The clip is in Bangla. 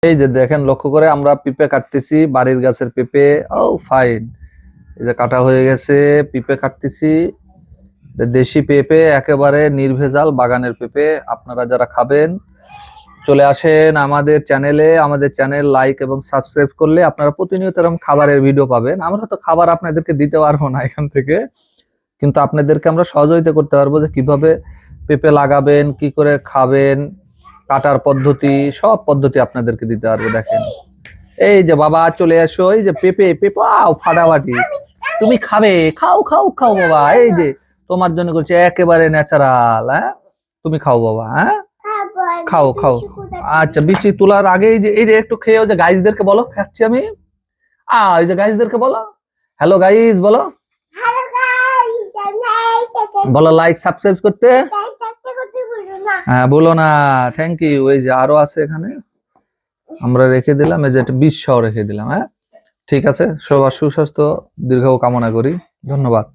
এই যে দেখেন, লক্ষ্য করে আমরা পেঁপে কাটতেছি, বাড়ির গাছের পেঁপে। ও ফাইন, এই যে কাটা হয়ে গেছে, পেঁপে কাটতেছি, দেশি পেঁপে, একেবারে নির্ভেজাল বাগানের পেঁপে। আপনারা যারা খাবেন চলে আসেন আমাদের চ্যানেলে। আমাদের চ্যানেল লাইক এবং সাবস্ক্রাইব করলে আপনারা প্রতিনিয়ত এরকম খাবারের ভিডিও পাবেন। আমরা তো খাবার আপনাদেরকে দিতে পারবো না এখান থেকে, কিন্তু আপনাদেরকে আমরা সহযোগিতা করতে পারবো যে কিভাবে পেঁপে লাগাবেন, কি করে খাবেন, কাটার পদ্ধতি, সব পদ্ধতি আপনাদেরকে দিতে পারবো। দেখেন, এই যে বাবা চলে আসো, এই যে পেঁপে পেঁপে ফাটাফাটি, তুমি খাবে, খাও খাও খাও বাবা, এই যে তোমার জন্য করছে একেবারে ন্যাচারাল। হ্যাঁ, তুমি খাও বাবা, হ্যাঁ খাও খাও। আচ্ছা, বিচি তোলার আগে এই যে একটু খেয়েও, যে গাইজদেরকে বলো খাচ্ছি আমি। এই যে গাইজদেরকে বলো, হ্যালো গাইজ বলো, বলো লাইক সাবস্ক্রাইব করতে। হ্যাঁ বলো না, থ্যাংক ইউ। এই যে আরো আছে এখানে, আমরা রেখে দিলাম, এই যে একটা বিষ সহ রেখে দিলাম। হ্যাঁ ঠিক আছে, সবার সুস্বাস্থ্য দীর্ঘ কামনা করি, ধন্যবাদ।